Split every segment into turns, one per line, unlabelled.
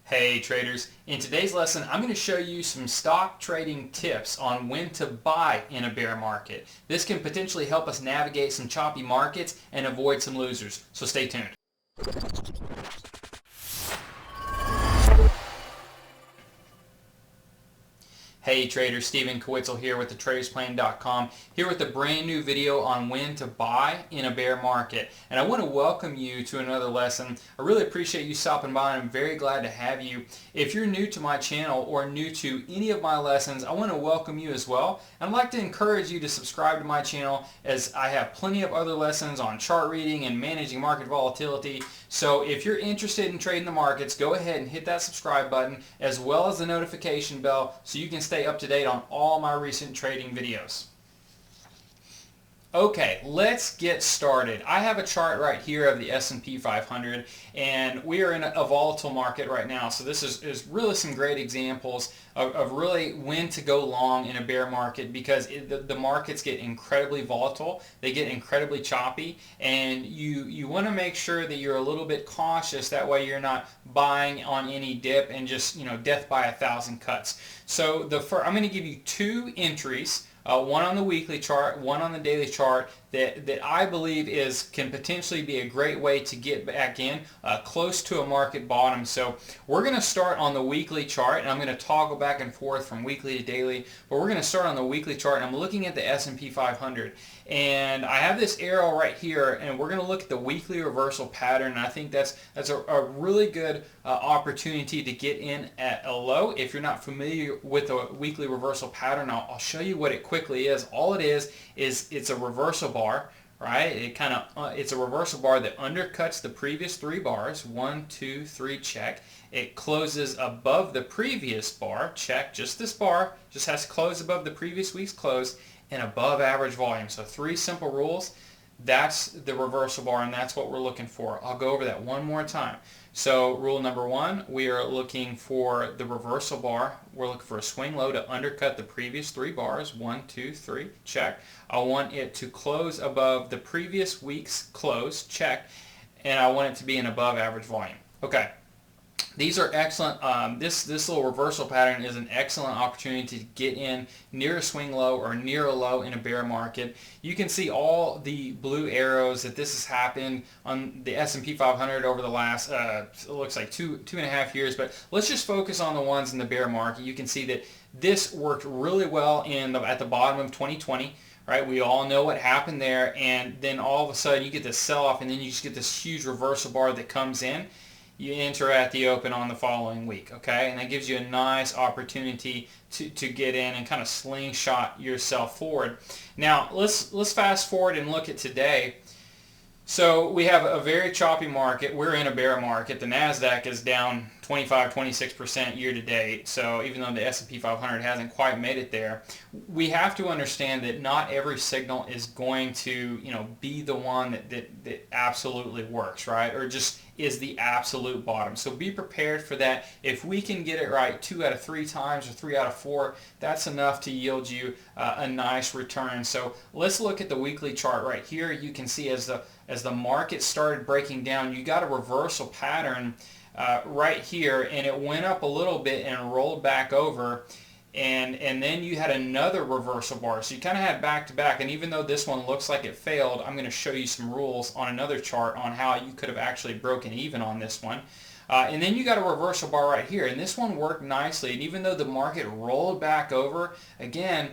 Hey traders, in today's lesson I'm going to show you some stock trading tips on when to buy in a bear market. This can potentially help us navigate some choppy markets and avoid some losers, so stay tuned. Hey traders, Cawiezell here with thetradersplan.com, here with a brand new video on when to buy in a bear market. And I want to welcome you to another lesson. I really appreciate you stopping by and I'm very glad to have you. If you're new to my channel or new to any of my lessons, I want to welcome you as well. And I'd like to encourage you to subscribe to my channel as I have plenty of other lessons on chart reading and managing market volatility. So if you're interested in trading the markets, go ahead and hit that subscribe button as well as the notification bell so you can stay up to date on all my recent trading videos. Okay, let's get started. I have a chart right here of the S&P 500 and we are in a volatile market right now. So this is really some great examples of really when to go long in a bear market because the markets get incredibly volatile, they get incredibly choppy, and you want to make sure that you're a little bit cautious. That way you're not buying on any dip and just, death by 1,000 cuts. So I'm going to give you two entries. One on the weekly chart, one on the daily chart that I believe can potentially be a great way to get back in close to a market bottom. So we're going to start on the weekly chart, and I'm going to toggle back and forth from weekly to daily, but we're going to start on the weekly chart, and I'm looking at the S&P 500. And I have this arrow right here, and we're going to look at the weekly reversal pattern, and I think that's a really good opportunity to get in at a low. If you're not familiar with the weekly reversal pattern, I'll show you what it quickly is. All it is it's a reversal bar, right? It's a reversal bar that undercuts the previous three bars. 1, 2, 3, check. It closes above the previous bar, check. Just this bar just has to close above the previous week's close and above average volume. So three simple rules. That's the reversal bar, and that's what we're looking for. I'll go over that one more time. So rule number one, we are looking for the reversal bar. We're looking for a swing low to undercut the previous three bars. 1, 2, 3, check. I want it to close above the previous week's close, check. And I want it to be an above average volume. Okay. These are excellent. This little reversal pattern is an excellent opportunity to get in near a swing low or near a low in a bear market. You can see all the blue arrows that this has happened on the S&P 500 over the last, it looks like two and a half years. But let's just focus on the ones in the bear market. You can see that this worked really well at the bottom of 2020. Right, we all know what happened there, and then all of a sudden you get this sell-off, and then you just get this huge reversal bar that comes in. You enter at the open on the following week, okay? And that gives you a nice opportunity to get in and kind of slingshot yourself forward. Now, let's fast forward and look at today. So we have a very choppy market. We're in a bear market. The NASDAQ is down 25-26% year to date. So even though the S&P 500 hasn't quite made it there, we have to understand that not every signal is going to, be the one that absolutely works, right? Or just is the absolute bottom. So be prepared for that. If we can get it right 2 out of 3 times or 3 out of 4, that's enough to yield you a nice return. So let's look at the weekly chart right here. You can see as the market started breaking down, you got a reversal pattern right here, and it went up a little bit and rolled back over, and then you had another reversal bar. So you kind of had back to back, and even though this one looks like it failed, I'm going to show you some rules on another chart on how you could have actually broken even on this one. And then you got a reversal bar right here, and this one worked nicely, and even though the market rolled back over, again,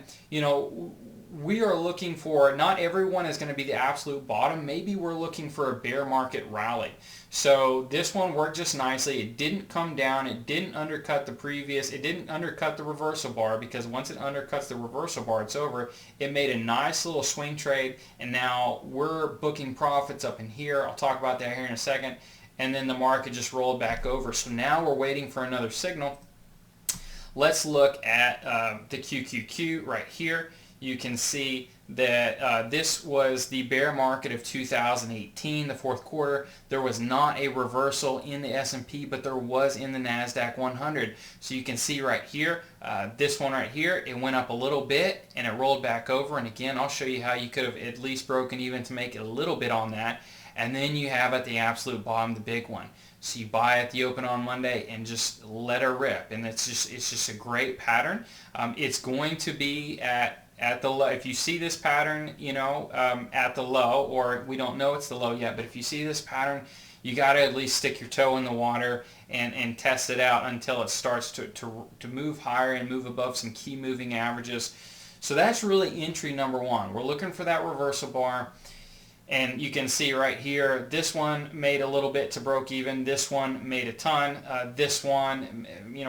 we are looking for, not everyone is going to be the absolute bottom. Maybe we're looking for a bear market rally. So this one worked just nicely. It didn't come down. It didn't undercut the previous. It didn't undercut the reversal bar, because once it undercuts the reversal bar, it's over. It made a nice little swing trade, and now we're booking profits up in here. I'll talk about that here in a second. And then the market just rolled back over. So now we're waiting for another signal. Let's look at the QQQ right here. You can see that this was the bear market of 2018, the fourth quarter. There was not a reversal in the S&P, but there was in the NASDAQ 100. So you can see right here, this one right here, it went up a little bit and it rolled back over. And again, I'll show you how you could have at least broken even to make it a little bit on that. And then you have at the absolute bottom the big one. So you buy at the open on Monday and just let her rip, and it's just a great pattern. It's going to be at the low. If you see this pattern, at the low, or we don't know it's the low yet, but if you see this pattern, you got to at least stick your toe in the water and test it out until it starts to move higher and move above some key moving averages. So that's really entry number one. We're looking for that reversal bar. And you can see right here, this one made a little bit to broke even. This one made a ton. This one,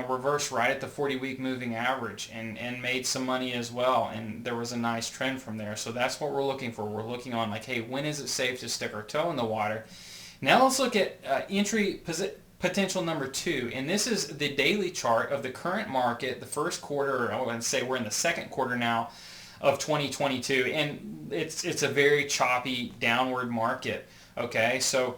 reversed right at the 40-week moving average and made some money as well. And there was a nice trend from there. So that's what we're looking for. We're looking on like, hey, when is it safe to stick our toe in the water? Now let's look at entry potential number two. And this is the daily chart of the current market, the first quarter, or I would say we're in the second quarter now, of 2022, and it's a very choppy downward market. Okay, so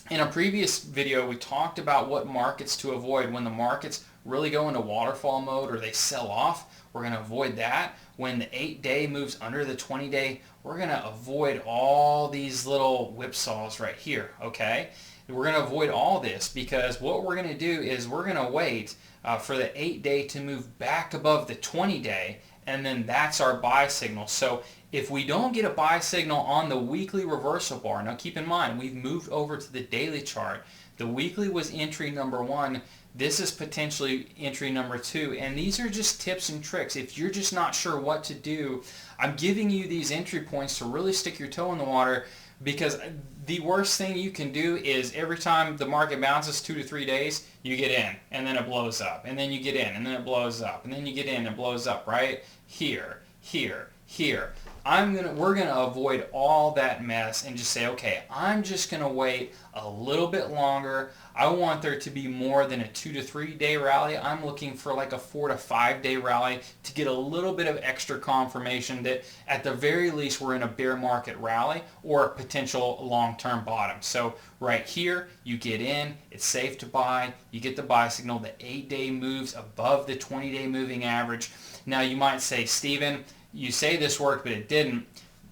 in a previous video we talked about what markets to avoid when the markets really go into waterfall mode or they sell off. We're going to avoid that. When the 8-day moves under the 20-day, we're going to avoid all these little whipsaws right here. Okay, we're going to avoid all this because what we're going to do is we're going to wait for the 8-day to move back above the 20-day, and then that's our buy signal. So if we don't get a buy signal on the weekly reversal bar, now keep in mind we've moved over to the daily chart. The weekly was entry number one. This is potentially entry number two, and these are just tips and tricks. If you're just not sure what to do, I'm giving you these entry points to really stick your toe in the water, because the worst thing you can do is every time the market bounces 2 to 3 days, you get in and then it blows up, and then you get in and then it blows up, and then you get in and it blows up, right? Here, here, here. We're gonna avoid all that mess and just say, okay, I'm just gonna wait a little bit longer. I want there to be more than a 2 to 3 day rally. I'm looking for like a 4 to 5 day rally to get a little bit of extra confirmation that at the very least we're in a bear market rally or a potential long-term bottom. So right here, you get in, it's safe to buy, you get the buy signal, the 8-day moves above the 20-day moving average. Now you might say, Steven, you say this worked, but it didn't.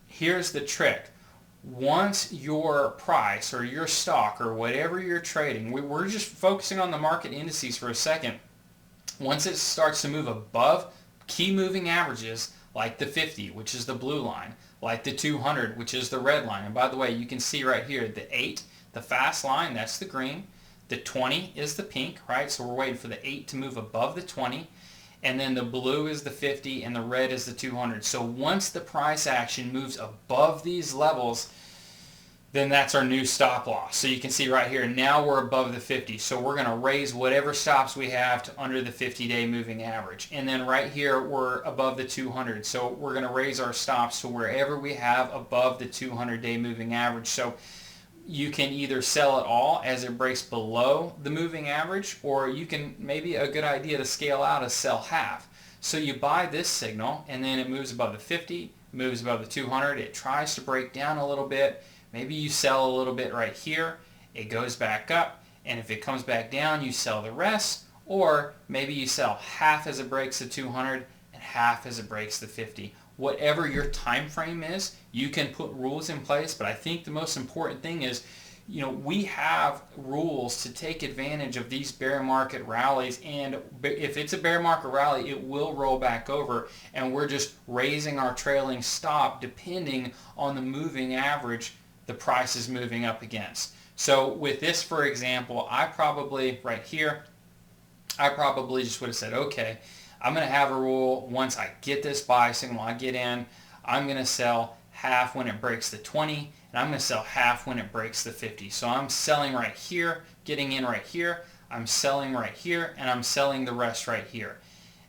Here's the trick. Once your price or your stock or whatever you're trading, we're just focusing on the market indices for a second. Once it starts to move above key moving averages, like the 50, which is the blue line, like the 200, which is the red line. And by the way, you can see right here, the 8, the fast line, that's the green. The 20 is the pink, right? So we're waiting for the 8 to move above the 20. And then the blue is the 50 and the red is the 200. So once the price action moves above these levels, then that's our new stop loss. So you can see right here, now we're above the 50. So we're going to raise whatever stops we have to under the 50-day moving average. And then right here, we're above the 200. So we're going to raise our stops to wherever we have above the 200-day moving average. So you can either sell it all as it breaks below the moving average, or you can, maybe a good idea to scale out is sell half. So you buy this signal and then it moves above the 50, moves above the 200, it tries to break down a little bit. Maybe you sell a little bit right here, it goes back up, and if it comes back down, you sell the rest, or maybe you sell half as it breaks the 200 and half as it breaks the 50. Whatever your time frame is, you can put rules in place, but I think the most important thing is, we have rules to take advantage of these bear market rallies, and if it's a bear market rally, it will roll back over, and we're just raising our trailing stop depending on the moving average the price is moving up against. So with this, for example, right here, I probably just would have said, okay, I'm going to have a rule. Once I get this buy signal, I get in, I'm going to sell half when it breaks the 20, and I'm going to sell half when it breaks the 50. So I'm selling right here, getting in right here, I'm selling right here, and I'm selling the rest right here.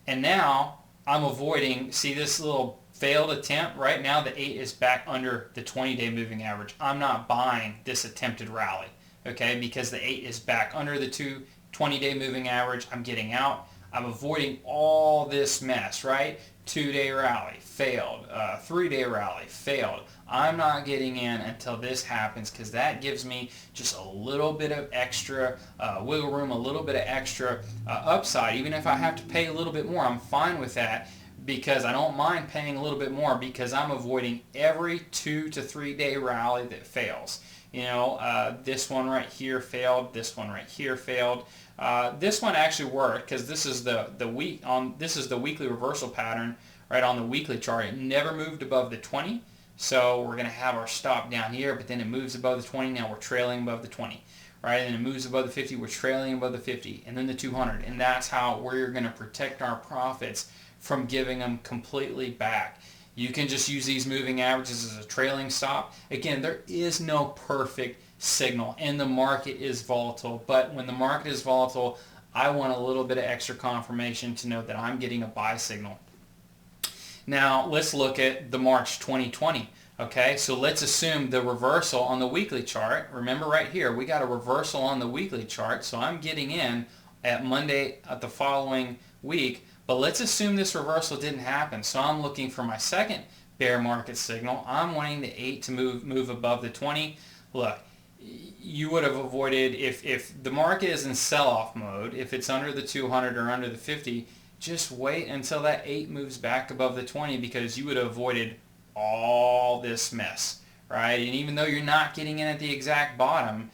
And now I'm avoiding, see this little failed attempt? Right now the 8 is back under the 20-day moving average. I'm not buying this attempted rally, okay, because the 8 is back under the 20-day moving average. I'm getting out. I'm avoiding all this mess, right? 2-day rally, failed. 3-day rally, failed. I'm not getting in until this happens, because that gives me just a little bit of extra wiggle room, a little bit of extra upside. Even if I have to pay a little bit more, I'm fine with that, because I don't mind paying a little bit more, because I'm avoiding every 2 to 3 day rally that fails. This one right here failed. This one right here failed. This one actually worked because this is this is the weekly reversal pattern right on the weekly chart. It never moved above the 20. So we're going to have our stop down here, but then it moves above the 20. Now we're trailing above the 20. Right, and it moves above the 50, we're trailing above the 50, and then the 200, and that's how we're going to protect our profits from giving them completely back. You can just use these moving averages as a trailing stop. Again, there is no perfect signal, and the market is volatile, but when the market is volatile, I want a little bit of extra confirmation to know that I'm getting a buy signal. Now, let's look at the March 2020. Okay, so let's assume the reversal on the weekly chart. Remember right here, we got a reversal on the weekly chart, so I'm getting in at Monday at the following week, but let's assume this reversal didn't happen. So I'm looking for my second bear market signal. I'm wanting the 8 to move above the 20. Look, you would have avoided, if the market is in sell-off mode, if it's under the 200 or under the 50, just wait until that 8 moves back above the 20 because you would have avoided all this mess, right? And even though you're not getting in at the exact bottom,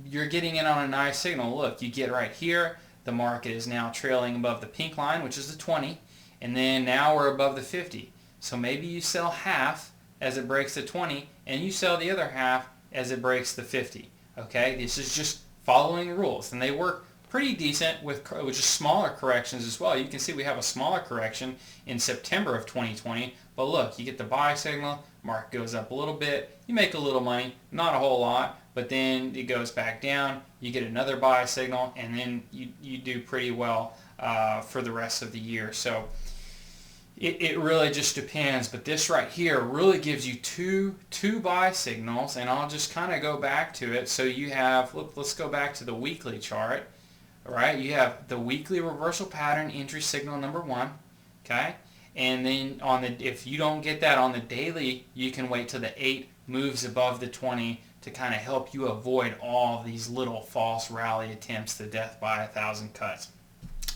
you're getting in on a nice signal. Look, you get right here, the market is now trailing above the pink line, which is the 20, and then now we're above the 50. So maybe you sell half as it breaks the 20, and you sell the other half as it breaks the 50. Okay, this is just following rules, and they work pretty decent with just smaller corrections as well. You can see we have a smaller correction in September of 2020, but look, you get the buy signal, market goes up a little bit, you make a little money, not a whole lot, but then it goes back down, you get another buy signal, and then you do pretty well for the rest of the year. So it really just depends, but this right here really gives you two buy signals, and I'll just kind of go back to it. So you have, let's go back to the weekly chart. All right, you have the weekly reversal pattern entry signal number 1, okay? And then if you don't get that on the daily, you can wait till the 8 moves above the 20 to kind of help you avoid all these little false rally attempts to death by 1,000 cuts.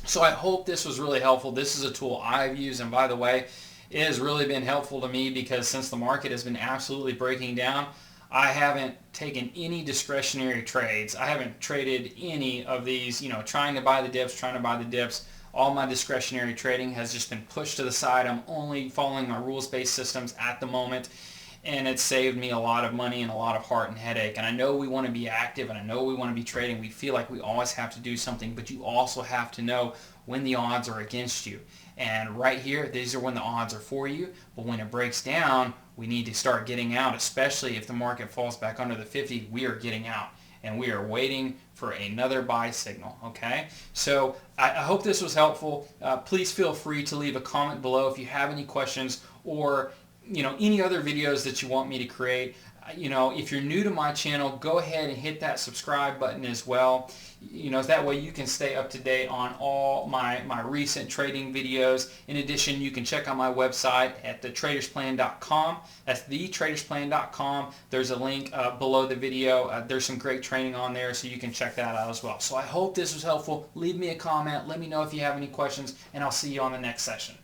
So I hope this was really helpful. This is a tool I've used, and by the way, it has really been helpful to me because since the market has been absolutely breaking down, I haven't taken any discretionary trades. I haven't traded any of these, trying to buy the dips. All my discretionary trading has just been pushed to the side. I'm only following my rules-based systems at the moment, and it's saved me a lot of money and a lot of heart and headache. And I know we want to be active, and I know we want to be trading. We feel like we always have to do something, but you also have to know when the odds are against you. And right here, these are when the odds are for you, but when it breaks down, we need to start getting out, especially if the market falls back under the 50, we are getting out, and we are waiting for another buy signal, okay? So I hope this was helpful. Please feel free to leave a comment below if you have any questions or any other videos that you want me to create. If you're new to my channel, go ahead and hit that subscribe button as well. That way you can stay up to date on all my recent trading videos. In addition, you can check out my website at thetradersplan.com. That's thetradersplan.com. There's a link below the video. There's some great training on there, so you can check that out as well. So I hope this was helpful. Leave me a comment. Let me know if you have any questions, and I'll see you on the next session.